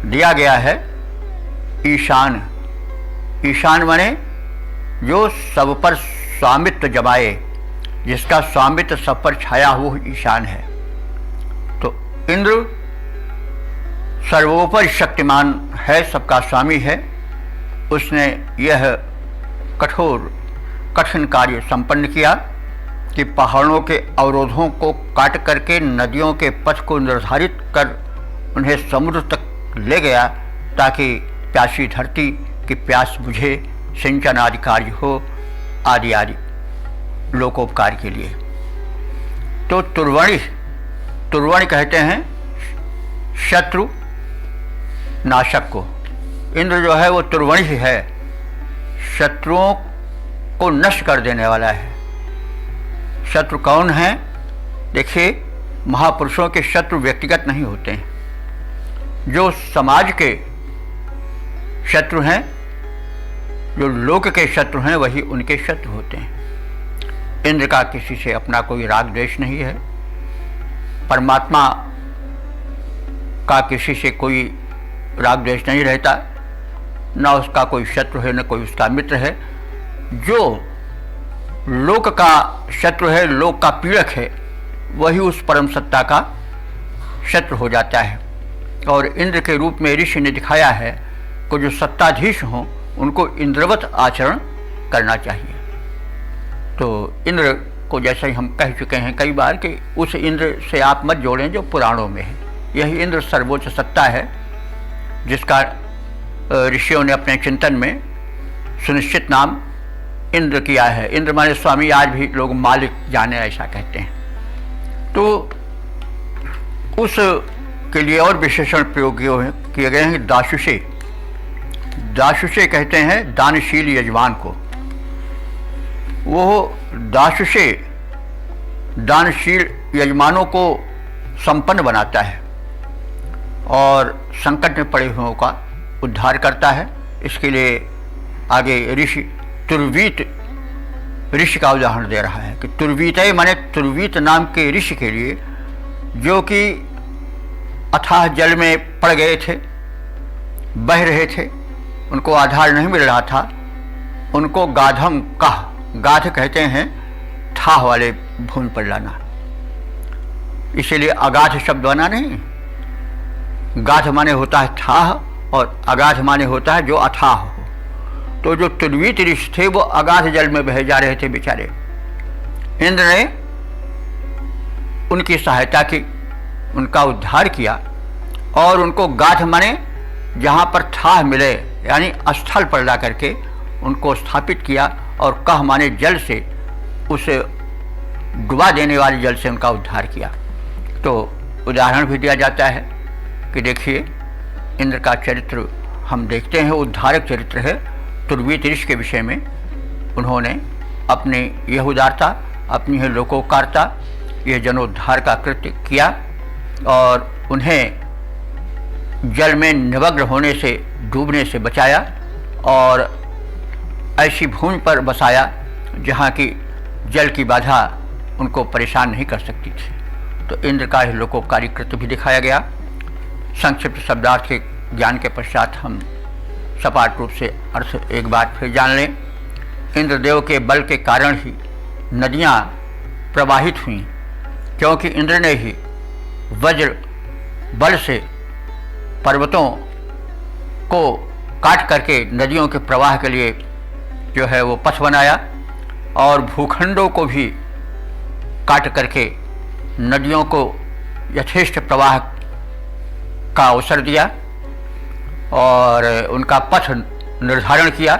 दिया गया है ईशान। ईशान माने जो सब पर स्वामित्व जमाए, जिसका स्वामित्व सब पर छाया वो ईशान है। तो इंद्र सर्वोपरि शक्तिमान है, सबका स्वामी है। उसने यह कठिन कार्य संपन्न किया कि पहाड़ों के अवरोधों को काट करके नदियों के पथ को निर्धारित कर उन्हें समुद्र तक ले गया, ताकि प्यासी धरती की प्यास बुझे, सिंचन आदि कार्य हो, आदि आदि लोकोपकार के लिए। तो तुर्वणि कहते हैं शत्रु नाशक को। इंद्र जो है वो तुर्वणि ही है, शत्रुओं को नष्ट कर देने वाला है। शत्रु कौन है? देखिए, महापुरुषों के शत्रु व्यक्तिगत नहीं होते हैं, जो समाज के शत्रु हैं, जो लोक के शत्रु हैं, वही उनके शत्रु होते हैं। इंद्र का किसी से अपना कोई राग द्वेष नहीं है, परमात्मा का किसी से कोई राग द्वेष नहीं रहता, न उसका कोई शत्रु है न कोई उसका मित्र है। जो लोक का शत्रु है, लोक का पीड़क है, वही उस परम सत्ता का शत्रु हो जाता है। और इंद्र के रूप में ऋषि ने दिखाया है कि जो सत्ताधीश हों उनको इंद्रवत आचरण करना चाहिए। तो इंद्र को जैसे ही हम कह चुके हैं कई बार कि उस इंद्र से आप मत जोड़ें जो पुराणों में है। यही इंद्र सर्वोच्च सत्ता है जिसका ऋषियों ने अपने चिंतन में सुनिश्चित नाम इंद्र किया है। इंद्र माने स्वामी, आज भी लोग मालिक जाने ऐसा कहते हैं। तो उस के लिए और विशेषण प्रयोग किए गए हैं। दाशुषे, दाशुषे कहते हैं दानशील यजमान को। वो दाशुषे दानशील यजमानों को संपन्न बनाता है और संकट में पड़े हुओं का उद्धार करता है। इसके लिए आगे ऋषि तुर्वीत ऋषि का उदाहरण दे रहा है कि तुर्वीत माने तुर्वीत नाम के ऋषि के लिए, जो कि अथाह जल में पड़ गए थे, बह रहे थे, उनको आधार नहीं मिल रहा था, उनको गाधम कह, गाध कहते हैं थाह वाले भूमि पर लाना। इसीलिए अगाध शब्द बना नहीं। गाध माने होता है थाह और अगाध माने होता है जो अथाह हो। तो जो तुर्वीत ऋषि थे वो अगाध जल में बह जा रहे थे बेचारे। इंद्र ने उनकी सहायता की, उनका उद्धार किया और उनको गाध माने जहाँ पर थाह मिले यानी स्थल पर ला करके उनको स्थापित किया, और कह माने जल से, उसे डुबा देने वाले जल से उनका उद्धार किया। तो उदाहरण भी दिया जाता है कि देखिए इंद्र का चरित्र हम देखते हैं, उद्धारक चरित्र है। तुर्वीत ऋषि के विषय में उन्होंने अपनी यह उदारता, अपनी यह लोकोपकारता, यह जनोद्धार का कृत्य किया और उन्हें जल में निमग्न होने से, डूबने से बचाया और ऐसी भूमि पर बसाया जहाँ की जल की बाधा उनको परेशान नहीं कर सकती थी। तो इंद्र का यह लोकोपकारी कृत्य भी दिखाया गया। संक्षिप्त शब्दार्थ के ज्ञान के पश्चात हम सपाट रूप से अर्थ एक बार फिर जान लें। इंद्रदेव के बल के कारण ही नदियाँ प्रवाहित हुईं, क्योंकि इंद्र ने ही वज्र बल से पर्वतों को काट करके नदियों के प्रवाह के लिए जो है वो पथ बनाया और भूखंडों को भी काट करके नदियों को यथेष्ट प्रवाह का अवसर दिया और उनका पथ निर्धारण किया।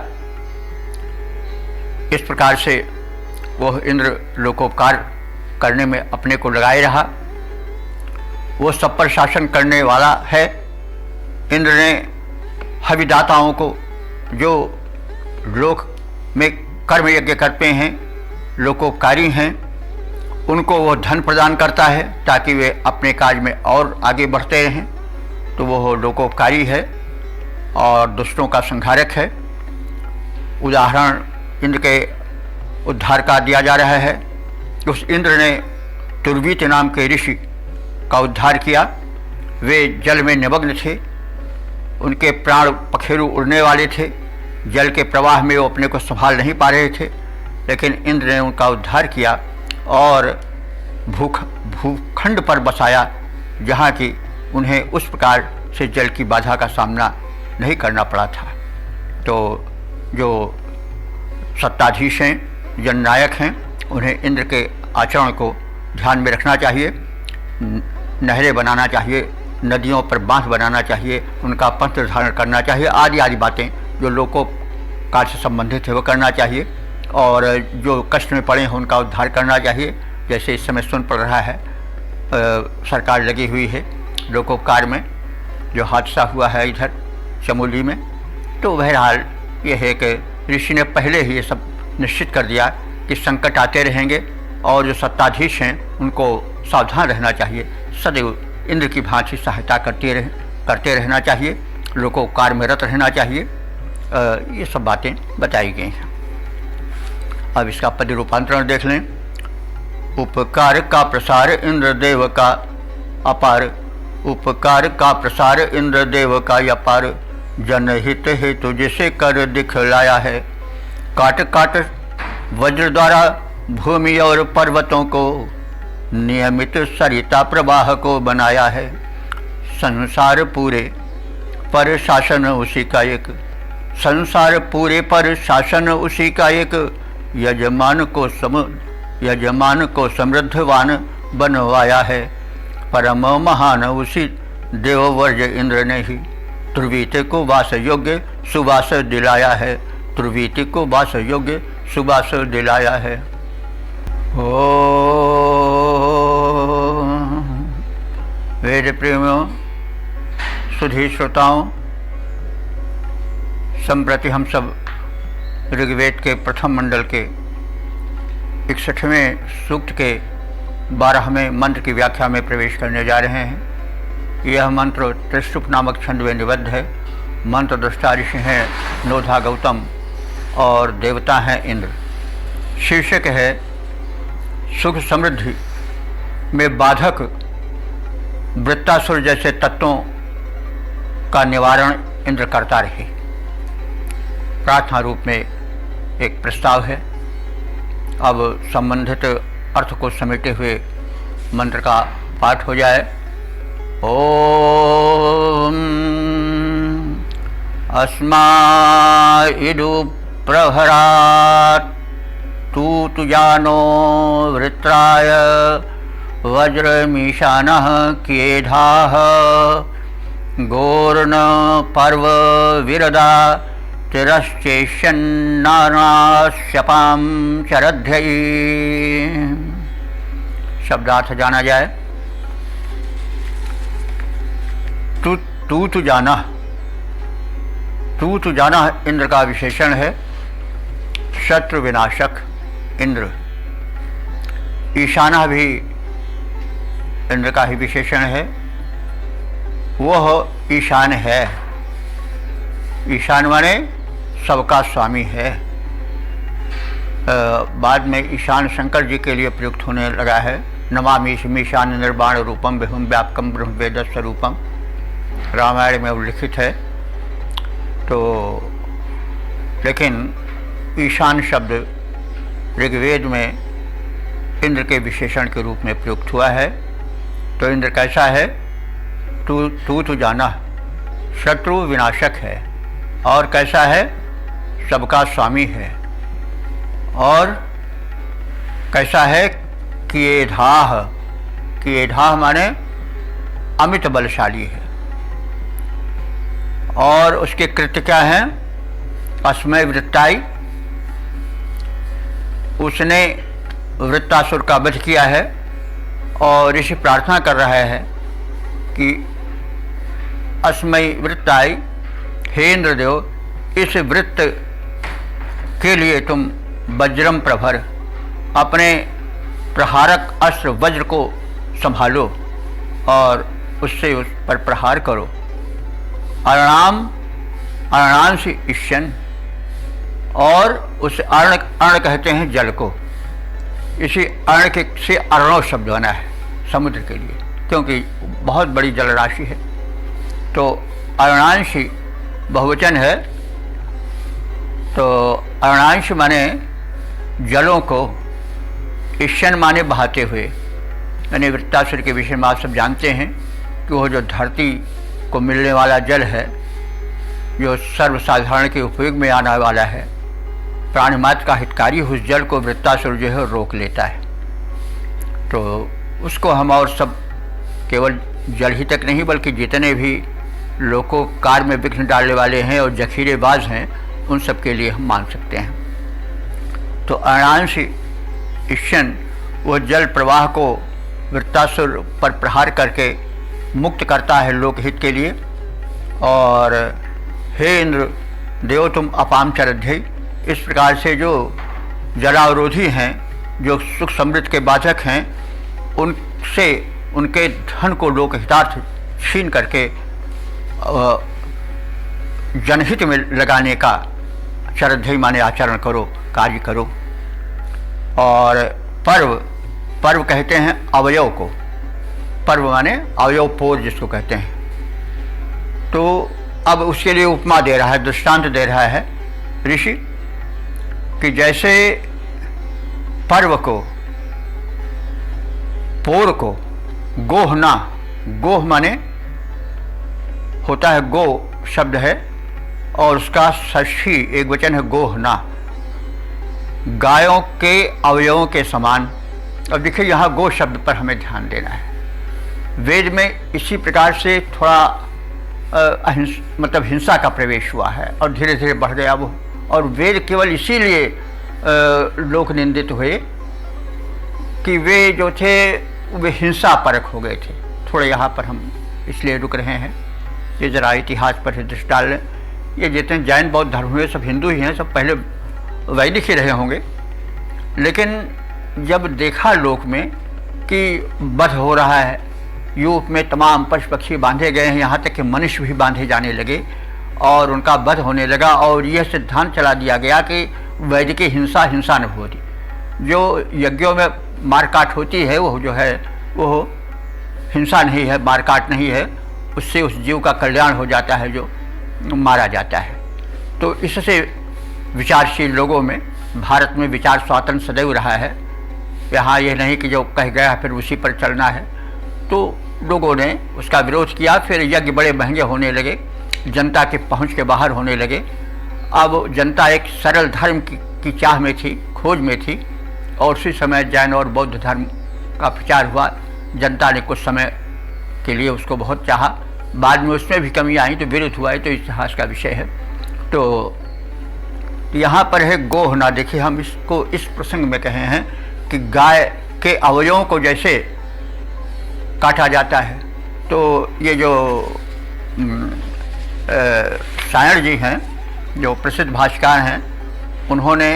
इस प्रकार से वह इंद्र लोकोपकार करने में अपने को लगाए रहा। वो सब पर शासन करने वाला है। इंद्र ने हविदाताओं को, जो लोक में कर्म यज्ञ करते हैं, लोकोपकारी हैं, उनको वो धन प्रदान करता है ताकि वे अपने कार्य में और आगे बढ़ते रहें। तो वो लोकोपकारी है और दुष्टों का संहारक है। उदाहरण इंद्र के उद्धार का दिया जा रहा है। उस इंद्र ने तुर्वीत नाम के ऋषि का उद्धार किया। वे जल में निमग्न थे, उनके प्राण पखेरु उड़ने वाले थे, जल के प्रवाह में वो अपने को संभाल नहीं पा रहे थे, लेकिन इंद्र ने उनका उद्धार किया और भूखंड पर बसाया जहाँ की उन्हें उस प्रकार से जल की बाधा का सामना नहीं करना पड़ा था। तो जो सत्ताधीश हैं, जननायक हैं, उन्हें इंद्र के आचरण को ध्यान में रखना चाहिए। नहरें बनाना चाहिए, नदियों पर बांध बनाना चाहिए, उनका पथ निर्धारण करना चाहिए, आदि आदि बातें जो लोकोपकार से संबंधित है वो करना चाहिए। और जो कष्ट में पड़े हैं उनका उद्धार करना चाहिए। जैसे इस समय सुन पड़ रहा है, सरकार लगी हुई है लोकोपकार में। जो हादसा हुआ है इधर चमोली में, तो बहरहाल ये है कि ऋषि ने पहले ही ये सब निश्चित कर दिया कि संकट आते रहेंगे और जो सत्ताधीश हैं उनको सावधान रहना चाहिए, सदैव इंद्र की भांति सहायता करते रहना चाहिए, लोकोपकार में रत रहना चाहिए। ये सब बातें बताई गई हैं। अब इसका पद रूपांतरण देख लें। उपकार का प्रसार इंद्रदेव का अपार, उपकार का प्रसार इंद्रदेव का अपार, जनहित हेतु जिसे कर दिखलाया है। काट काट वज्र द्वारा भूमि और पर्वतों को, नियमित सरिता प्रवाह को बनाया है। संसार पूरे पर शासन उसी का एक, संसार पूरे पर शासन उसी का एक, यजमान को समृद्धवान बनवाया है। परम महान उसी देववर्ज इंद्र ने ही तुर्वीति को वास योग्य सुवास दिलाया है। तुर्वीति को वास योग्य सुवास दिलाया है। ओ वेद प्रेमियों, सुधी श्रोताओं, संप्रति हम सब ऋग्वेद के प्रथम मंडल के 61वें सूक्त के 12वें मंत्र की व्याख्या में प्रवेश करने जा रहे हैं। यह मंत्र त्रिशुप नामक छंद में निबद्ध है। मंत्र दृष्टा ऋषि हैं नोधा गौतम और देवता हैं इंद्र। शीर्षक है सुख समृद्धि में बाधक वृत्तासुर जैसे तत्वों का निवारण इंद्र करता रहे। प्रार्थना रूप में एक प्रस्ताव है। अब संबंधित अर्थ को समेटे हुए मंत्र का पाठ हो जाए। ओम अस्मा इदु प्रहरात् तूतुजानो वृत्राय वज्रमीशानः क्येधाः गोर्ण पर्व विरदा तिरश्चेष्यन्नानाश्यपां चरध्यै। शब्दार्थ जाना जाए। तूतु जाना, तूतु जाना इंद्र का विशेषण है। शत्रु विनाशक इंद्र। ईशाना भी इंद्र का ही विशेषण है। वह ईशान है। ईशान माने सबका स्वामी है। बाद में ईशान शंकर जी के लिए प्रयुक्त होने लगा है। नमामीशमीशान निर्वाण रूपम विहुम व्यापकम ब्रह्म वेद स्वरूपम रामायण में उल्लिखित है। तो लेकिन ईशान शब्द ऋग्वेद में इंद्र के विशेषण के रूप में प्रयुक्त हुआ है। तो इंद्र कैसा है? तू जाना, शत्रु विनाशक है। और कैसा है? सबका स्वामी है। और कैसा है? किएधाह, किएधाह माने अमित बलशाली है। और उसके कृत्य क्या हैं? अस्मय वृत्ताई, उसने वृत्तासुर का वध किया है। और ऋषि प्रार्थना कर रहा है कि अस्मय वृत्ताई, हे इंद्रदेव, इस वृत्त के लिए तुम वज्रम प्रभर, अपने प्रहारक अस्त्र वज्र को संभालो और उससे उस पर प्रहार करो। अर्णाम, अर्णांश ईशन, और उस अर्ण कहते हैं जल को। इसी अर्ण के से अर्णव शब्द बना है समुद्र के लिए, क्योंकि बहुत बड़ी जल राशि है। तो अर्णांश बहुवचन है। तो अर्णांश माने जलों को, ईशन माने बहाते हुए। यानी वृत्तासुर के विषय में आप सब जानते हैं कि वो जो धरती को मिलने वाला जल है, जो सर्वसाधारण के उपयोग में आने वाला है, प्राणिमात्र का हितकारी, उस जल को वृत्तासुर जो है रोक लेता है। तो उसको हम और सब केवल जल ही तक नहीं, बल्कि जितने भी लोकोकार में विघ्न डालने वाले हैं और जखीरेबाज हैं, उन सब के लिए हम मान सकते हैं। तो अर्णांश ईशन वो जल प्रवाह को वृत्तासुर पर प्रहार करके मुक्त करता है लोकहित के लिए। और हे इंद्र देव, तुम अपाम चरध्यै, इस प्रकार से जो जलावरोधी हैं, जो सुख समृद्धि के बाधक हैं, उनसे उनके धन को लोकहितार्थ छीन करके जनहित में लगाने का चरध्यै माने आचरण करो, कार्य करो। और पर्व, पर्व कहते हैं अवयव को। पर्व माने अवयव पोर जिसको कहते हैं। तो अब उसके लिए उपमा दे रहा है, दृष्टांत दे रहा है ऋषि कि जैसे पर्व को, पोर को गोहना, गोह माने होता है, गो शब्द है और उसका षष्ठी एक वचन है गोहना। गायों के अवयवों के समान। अब देखिए यहाँ गो शब्द पर हमें ध्यान देना है। वेद में इसी प्रकार से थोड़ा मतलब हिंसा का प्रवेश हुआ है और धीरे धीरे बढ़ गया वो। और वेद केवल इसीलिए लोक निंदित हुए कि वे जो थे वे हिंसा परक हो गए थे। थोड़े यहाँ पर हम इसलिए रुक रहे हैं कि जरा इतिहास पर दृष्टि डाल लें। ये जितने जैन बौद्ध धर्म हुए सब हिंदू ही हैं, सब पहले वैदिक ही रहे होंगे। लेकिन जब देखा लोक में कि वध हो रहा है, यूप में तमाम पशु पक्षी बांधे गए हैं, यहाँ तक कि मनुष्य भी बांधे जाने लगे और उनका वध होने लगा, और यह सिद्धांत चला दिया गया कि वैदिक हिंसा हिंसा न होती। जो यज्ञों में मारकाट होती है वो जो है वो हिंसा नहीं है, मारकाट नहीं है, उससे उस जीव का कल्याण हो जाता है जो मारा जाता है। तो इससे विचारशील लोगों में, भारत में विचार स्वातंत्र्य सदैव रहा है। यहाँ यह नहीं कि जो कह गया फिर उसी पर चलना है। तो लोगों ने उसका विरोध किया, फिर यज्ञ बड़े महंगे होने लगे, जनता के पहुँच के बाहर होने लगे। अब जनता एक सरल धर्म की चाह में थी, खोज में थी, और उसी समय जैन और बौद्ध धर्म का प्रचार हुआ। जनता ने कुछ समय के लिए उसको बहुत चाहा, बाद में उसमें भी कमी आई तो विरोध हुआ है, तो इतिहास का विषय है। तो यहाँ पर है गो होना। देखिए हम इसको इस प्रसंग में कहे हैं कि गाय के अवयवों को जैसे काटा जाता है, तो ये जो सायण जी हैं जो प्रसिद्ध भाष्यकार हैं, उन्होंने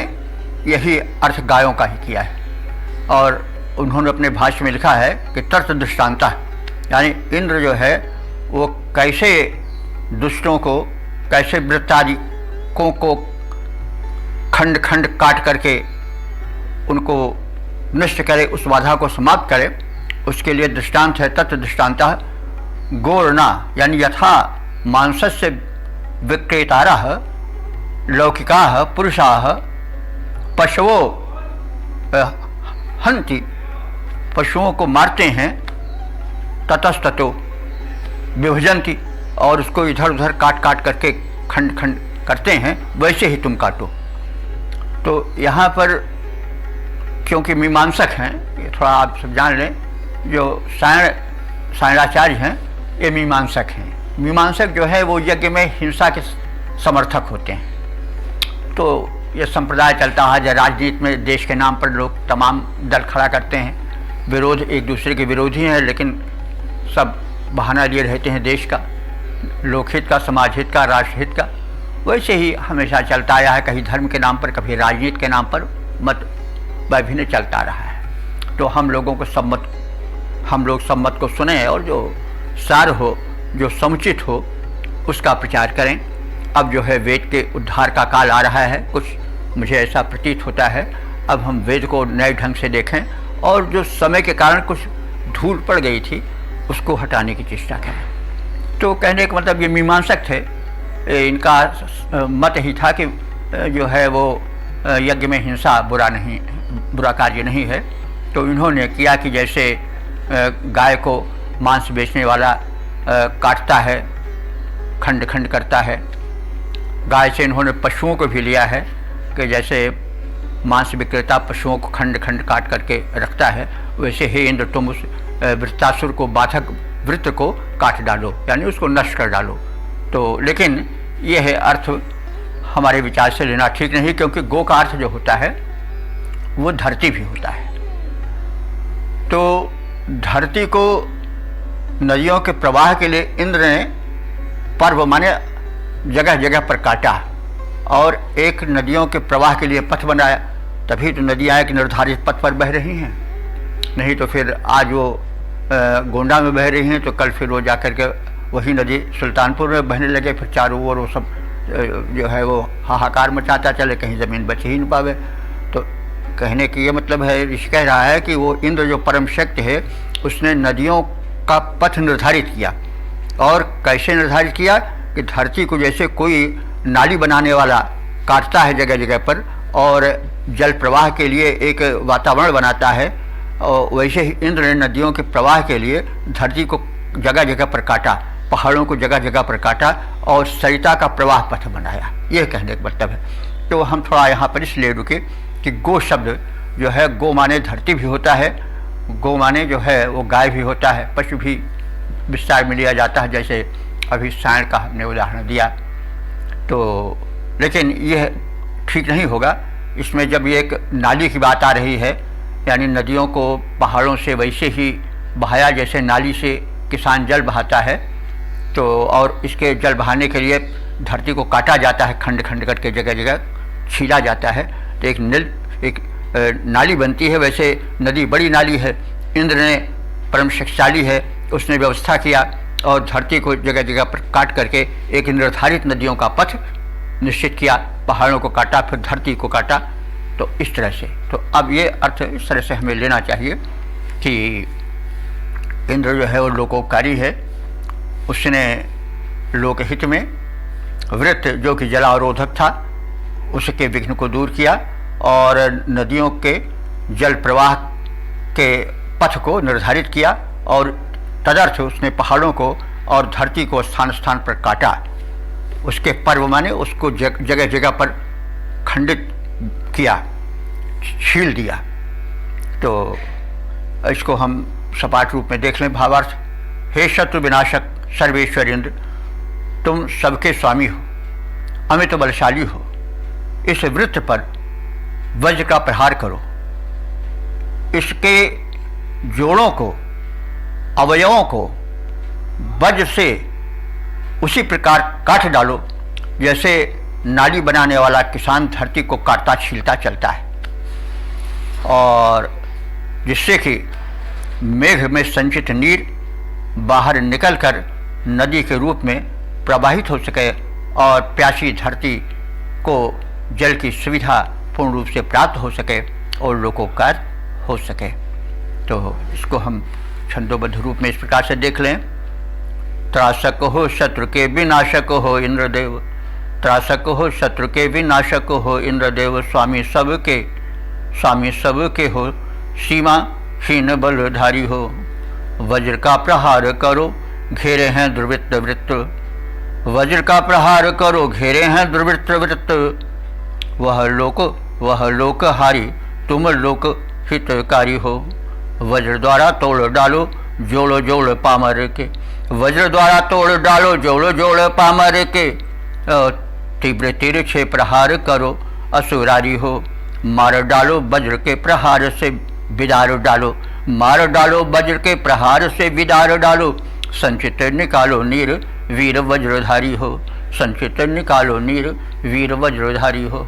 यही अर्थ गायों का ही किया है। और उन्होंने अपने भाष्य में लिखा है कि तर्त दृष्टांता, यानी इंद्र जो है वो कैसे दुष्टों को, कैसे वृत्तादिकों को खंड खंड काट करके उनको नष्ट करे, उस बाधा को समाप्त करे, उसके लिए दृष्टांत है। तत् दृष्टांता गोर्णा, यानी यथा मांसस्य विक्रेतारः लौकिकाः पुरुषाः पशवो हन्ति, पशुओं को मारते हैं, ततस्ततो विभजन्ति, और उसको इधर उधर काट काट करके खंड खंड करते हैं, वैसे ही तुम काटो। तो यहाँ पर क्योंकि मीमांसक हैं, ये थोड़ा आप सब जान लें, जो सायणाचार्य हैं ये मीमांसक हैं। मीमांसक जो है वो यज्ञ में हिंसा के समर्थक होते हैं। तो ये संप्रदाय चलता है, जो राजनीति में देश के नाम पर लोग तमाम दल खड़ा करते हैं, विरोध एक दूसरे के विरोधी हैं, लेकिन सब बहाना लिए रहते हैं देश का, लोकहित का, समाज हित का, राष्ट्रहित का। वैसे ही हमेशा चलता आया है, कहीं धर्म के नाम पर, कभी राजनीति के नाम पर मत वैभिन्न चलता रहा है। तो हम लोग सम्मत को सुने और जो सार हो, जो समुचित हो, उसका प्रचार करें। अब जो है वेद के उद्धार का काल आ रहा है, कुछ मुझे ऐसा प्रतीत होता है। अब हम वेद को नए ढंग से देखें और जो समय के कारण कुछ धूल पड़ गई थी उसको हटाने की चेष्टा करें। तो कहने का मतलब ये मीमांसक थे, इनका मत ही था कि जो है वो यज्ञ में हिंसा बुरा कार्य नहीं है। तो इन्होंने किया कि जैसे गाय को मांस बेचने वाला काटता है, खंड खंड करता है, गाय से इन्होंने पशुओं को भी लिया है कि जैसे मांस विक्रेता पशुओं को खंड खंड काट करके रखता है, वैसे ही इंद्र तुम उस वृत्तासुर को, बाधक वृत्त को काट डालो, यानी उसको नष्ट कर डालो। तो लेकिन यह है अर्थ हमारे विचार से लेना ठीक नहीं, क्योंकि गो का अर्थ जो होता है वो धरती भी होता है। तो धरती को नदियों के प्रवाह के लिए इंद्र ने पर्व माने जगह जगह पर काटा और एक नदियों के प्रवाह के लिए पथ बनाया, तभी तो नदियाँ एक निर्धारित पथ पर बह रही हैं। नहीं तो फिर आज वो गोंडा में बह रही हैं, तो कल फिर वो जाकर के वही नदी सुल्तानपुर में बहने लगे, फिर चारों ओर वो सब जो है वो हाहाकार मचाता चले, कहीं ज़मीन बच ही नहीं पावे। तो कहने की ये मतलब है, ऋषि कह रहा है कि वो इंद्र जो परम शक्ति है उसने नदियों का पथ निर्धारित किया। और कैसे निर्धारित किया कि धरती को जैसे कोई नाली बनाने वाला काटता है जगह जगह पर और जल प्रवाह के लिए एक वातावरण बनाता है, और वैसे ही इंद्र ने नदियों के प्रवाह के लिए धरती को जगह जगह पर काटा, पहाड़ों को जगह जगह पर काटा और सरिता का प्रवाह पथ बनाया। यह कहने का मतलब है। तो हम थोड़ा यहाँ पर इसलिए रुके कि गो शब्द जो है, गो माने धरती भी होता है, गो माने जो है वो गाय भी होता है, पशु भी विस्तार में लिया जाता है, जैसे अभी साँड़ का हमने उदाहरण दिया। तो लेकिन यह ठीक नहीं होगा। इसमें जब ये एक नाली की बात आ रही है, यानी नदियों को पहाड़ों से वैसे ही बहाया जैसे नाली से किसान जल बहाता है, तो और इसके जल बहाने के लिए धरती को काटा जाता है, खंड खंड करके जगह जगह छीला जाता है, तो एक नाली बनती है। वैसे नदी बड़ी नाली है, इंद्र ने परम शक्तिशाली है, उसने व्यवस्था किया और धरती को जगह जगह पर काट करके एक निर्धारित नदियों का पथ निश्चित किया, पहाड़ों को काटा, फिर धरती को काटा। तो इस तरह से, तो अब ये अर्थ इस तरह से हमें लेना चाहिए कि इंद्र जो है वो लोकोपकारी है, उसने लोकहित में वृत्त जो कि जलावरोधक था उसके विघ्न को दूर किया और नदियों के जल प्रवाह के पथ को निर्धारित किया और तदर्थ उसने पहाड़ों को और धरती को स्थान स्थान पर काटा। उसके पर्व माने उसको जगह जगह पर खंडित किया, छील दिया। तो इसको हम सपाट रूप में देख लें भावार्थ। हे शत्रु विनाशक सर्वेश्वर इंद्र, तुम सबके स्वामी हो, अमित बलशाली हो, इस वृत्त पर वज्र का प्रहार करो, इसके जोड़ों को, अवयवों को वज्र से उसी प्रकार काट डालो जैसे नाली बनाने वाला किसान धरती को काटता छीलता चलता है, और जिससे कि मेघ में संचित नीर बाहर निकलकर नदी के रूप में प्रवाहित हो सके और प्यासी धरती को जल की सुविधा पूर्ण रूप से प्राप्त हो सके और लोकोपकार हो सके। तो इसको हम छंदोबद्ध रूप में इस प्रकार से देख लें। त्रासक हो शत्रु के विनाशक हो इंद्रदेव, त्रासक हो शत्रु के विनाशक हो इंद्रदेव, स्वामी सबके हो, सीमा हीन बलधारी हो, वज्र का प्रहार करो घेरे हैं दुर्वृत्त वृत्त, वज्र का प्रहार करो घेरे हैं दुर्वृत्त वृत्त, वह लोक हारी तुम लोक हितकारी हो, वज्र द्वारा तोड़ डालो जोड़ जोड़ पामर के, वज्र द्वारा तोड़ डालो जोड़ जोड़ पामर के, तीव्र तिरछे प्रहार करो असुरारी हो, मार डालो वज्र के प्रहार से विदार डालो, मार डालो वज्र के प्रहार से विदार डालो, संचित निकालो नीर वीर वज्रधारी हो, संचित निकालो नीर वीर वज्रधारी हो।